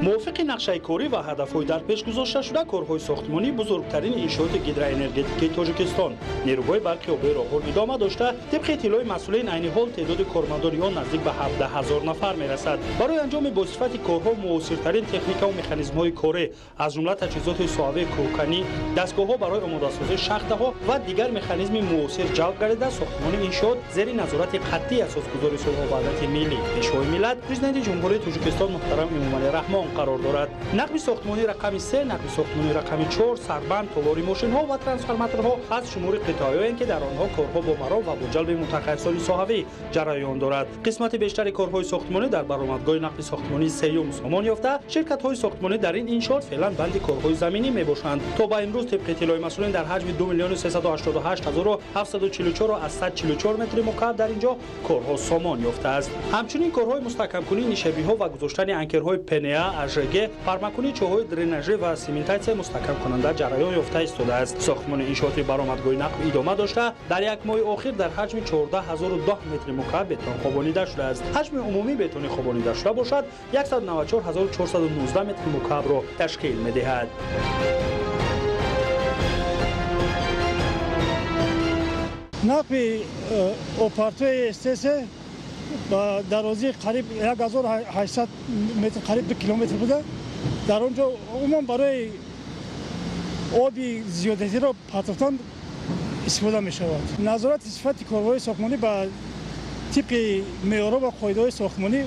موافق نقشه کاری و هدفهای در پیش گذاشته شده کارهای ساختمانی بزرگترین انشاءات گیدروانرژتیکی تاجیکستان نیروی برقی آبی راهور ادامه داشته طبق اطلاع مسئولین عین حال تعداد کارمندان آن نزدیک به 17000 نفر میرسد. برای انجام با صفت کارها موثرترین تکنیک و مکانیزم‌های کاری از جمله تجهیزات صاحب کوکنی، دستگاه‌ها برای آماده‌سازی شاخته‌ها و دیگر مکانیزم موثر جلب گردیده ساختمان انشاءات زیر نظارت قطعی اساسگذار صلح و وحدت ملی پیشوای ملت پرزیدنت جمهوری تاجیکستان محترم امامعلی رحمان قرار دارد. نقب ساختمانی رقم 3، نقب ساختمانی رقم 4، سربند، تالاری ماشین‌ها و ترانسفورماتورها از شمار قطعه‌هایی که در آنها کارها با مرام و با جلب متخصصان صاحبی جریان دارد. قسمت بیشتر کارهای ساختمانی در برآمدگاه نقب ساختمانی سیوم سامان یافته. شرکت‌های ساختمانی در این انشاءات فعلا بند کارهای زمینی میباشند. تا به امروز طبق اطلاع مسئولین در حجم 2,388,744 و از 144 متر مکعب در اینجا کارها سامان یافته است. همچنین کارهای مستحکم کنی نشابی‌ها و گذاشتن انکرهای پنه، اژرگه، فرمکنی چوهای درنژی و سیمنتاسیون مستحکم کننده جریان یافته ایستاده است. ساختمان انشاءات برآمدگاه نقب ادامه داشته در یک ماه اخیر در حجم 14010 متر مکعب بتون خوابانیده شده است. حجم عمومی بتون خوابانیده شده باشد 194419 متر مکعب را تشکیل می‌دهد. نقب آپارتوی استیسه با درازی قریب 1800 متر قریب 2 کیلومتر بوده. در اونجا عموما برای آبی زیادتی را پاتفتان استفاده می شود. نظارت صفت کارهای ساختمانی با طبق معیارها و قاعده‌های ساختمانی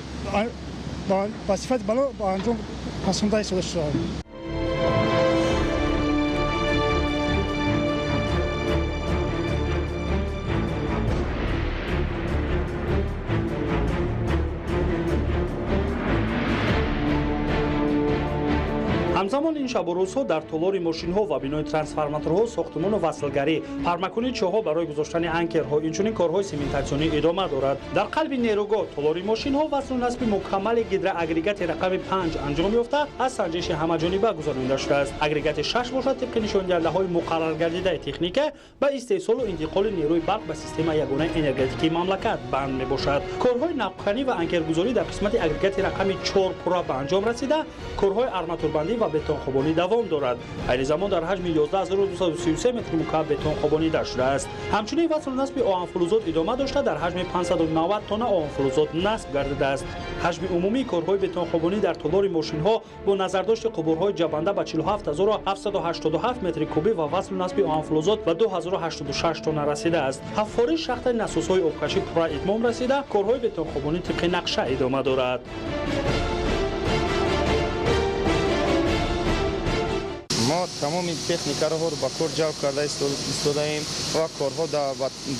با صفت بالا با انجام رسانده استفاده شده. همزمان این شب و روزها در تالار ماشین‌ها و بنای ترانسفورماتورها، ساختمان و وصلگری، پرمکنی چاه‌ها برای گذاشتن انکرها، اینچنین کارهای سیمنتاسیونی ادامه دارد. در قلب نیروگاه تالار ماشین‌ها وصل و نصب مکمل گیدر اگریگات رقم 5 انجام یافته از سنجش همه‌جانبه گذرانده شده است. اگریگات 6 باشد طبق نشان‌دهنده‌های مقرر گردیده تکنیک به استیصال و انتقال نیروی برق به سیستم یگانه انرژتیکی مملکت بند میباشد. کارهای نقب‌کنی و انکرگذاری در قسمت اگریگات رقم 4 پورا به انجام رسیده. کارهای آرماتوربندی و بتون خوابانی دوام دارد. این زمان در حجم 11233 متر مکعب بتون خوابانی شده است. همچنین وصل و نصب آهن فلزات ادامه داشته در حجم 590 تن آهن فلزات نصب گردیده است. حجم عمومی کارهای بتون خوابانی در تالار ماشین‌ها با نظرداشت قبورهای جبنده به 47787 متر کوبی و وصل و نصب آهن فلزات به 2086 تن رسیده است. حفاری شخت نسوس‌های آبکشی پورا اتمام رسیده. کارهای بتون خوابانی طبق نقشه ادامه دارد. ما تمام این تکنیک‌ها رو با کار جلب کرده ایستادیم و کارها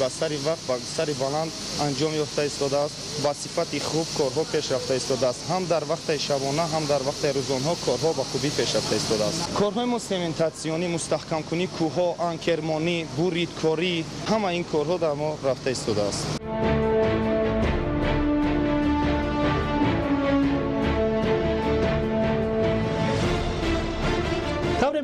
با سر وقت با سر بلند انجام یافته ایستاده است. با صفت خوب کارها پیش رفته ایستاده است. هم در وقت شبانه هم در وقت روزانه کارها با خوبی پیش رفته ایستاده است. کارهای سیمنتاسیونی، مستحکم کنی کوه‌ها، انکرمانی، بوریدکاری، همه این کارها در ما رفته ایستاده است.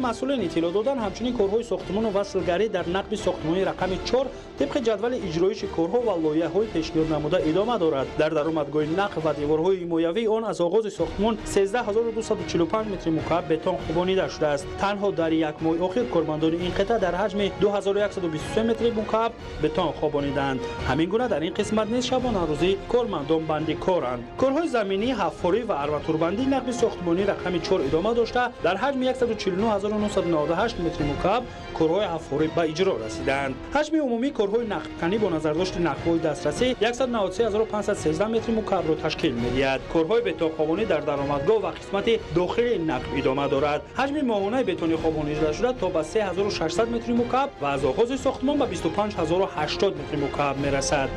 مسئولین اطلاع دادن همچنین کارهای ساختمان و وصلگری در نقب ساختمانی رقم 4 طبق جدول اجرایش کارها و لایحه‌های پیشنهاد نموده ادامه دارد. در درآمدگاه نقب و دیوارهای حمایوی آن از آغاز ساختمان 13245 متر مکعب بتون خوابانیده شده است. تنها در یک ماه اخیر کارمندان این قطعه در حجم 2123 متر مکعب بتون خوابانیدند. همین گونه در این قسمت نیز شبانه روزی کارمندان بندی کارند. کارهای زمینی، حفاری و آرماتوربندی نقب ساختمانی رقم 4 ادامه داشته در حجم 149998 متر مکعب کارهای حفاری به اجرا رسیدند. حجم عمومی کارهای نقب‌کنی با نظرداشت نقب‌های دسترسی 133513 متر مکعب را تشکیل می‌دهد. کارهای بتون خوابانی در درآمدگاه و قسمت داخلی نقب ادامه دارد. حجم ماهانه بتون خوابانیده شده تا به 3600 متر مکعب و از آغاز ساختمان به 25080 متر مکعب می‌رسد.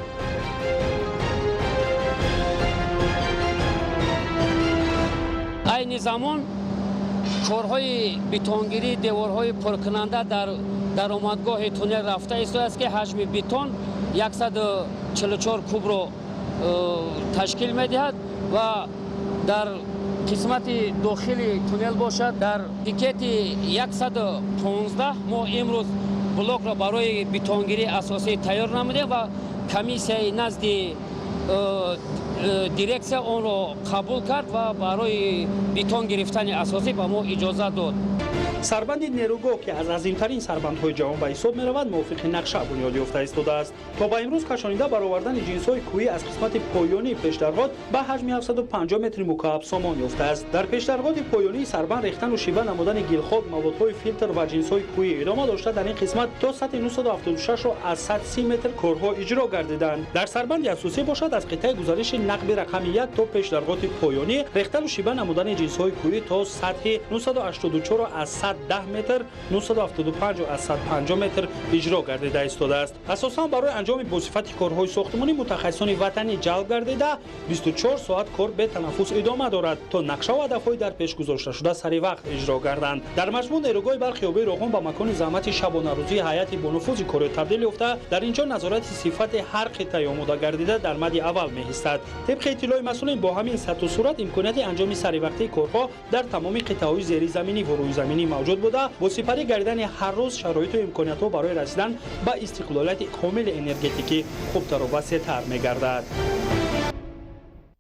این زمان کارهای بتونگیری دیوارهای پرکننده در درآمدگاه تونل رفته است که حجم بتون 144 کوب را تشکیل می‌دهد و در قسمت داخلی تونل باشد. در دیکت 115 ما امروز بلوک را برای بتونگیری اساسی تیار نموده و کمیسیای نزد دایرکسیا آن را قبول کرد و برای بتون گرفتن اساسی به ما اجازه داد. سربند نیروگاه که از عظیمترین سربندهای جهان به حساب می‌رود موافق نقشه بنیاد یافته ایستاده است. تا به امروز کشانیده برآوردن جنس‌های کوهی از قسمت پایانی پیشدرغاد به حجم 750 متر مکعب سامان یافته است. در پیشدرغاد پایانی سربند ریختن و شیوه نمودن گیلخود، موادهای فیلتر و جنس‌های کوهی ادامه داشته در این قسمت تا سطح 976 را از 130 متر کارها اجرا گردیدند. در سربند اساسی باشد از قطعه گزارش نقب رقم 1 تا پیشدرغاد پایانی ریختن و شیوه نمودن جنس‌های کوهی تا سطح 984 را از 110 متر 975 و از 150 متر اجرا گردیده ایستاده است. اساساً برای انجام بصفت کارهای ساختمانی متخصصان وطنی جلب گردیده 24 ساعت کار به تنفس ادامه دارد تا نقشه و هدفهای در پیش گذاشته شده سری وقت اجرا گردند. در مجموع نیروگاه برق خیابه راغون به مکان زحمت شبانه روزی هیئت با نفوذ کار تبدیل یافته در اینجا نظارت صفت هر قطعه آماده گردیده در مد اول می‌ایستد. طبق اطلاع مسئولین با همین سطح و صورت امکانیت انجام سری وقتی کارها در تمام قطعه‌های زیر زمینی و روی زمینی موجود بوده با سپری گردیدن هر روز شرایط و امکانیت‌ها برای رسیدن به استقلالیت کامل انرژتیکی خوبتر و وسیع‌تر می‌گردد.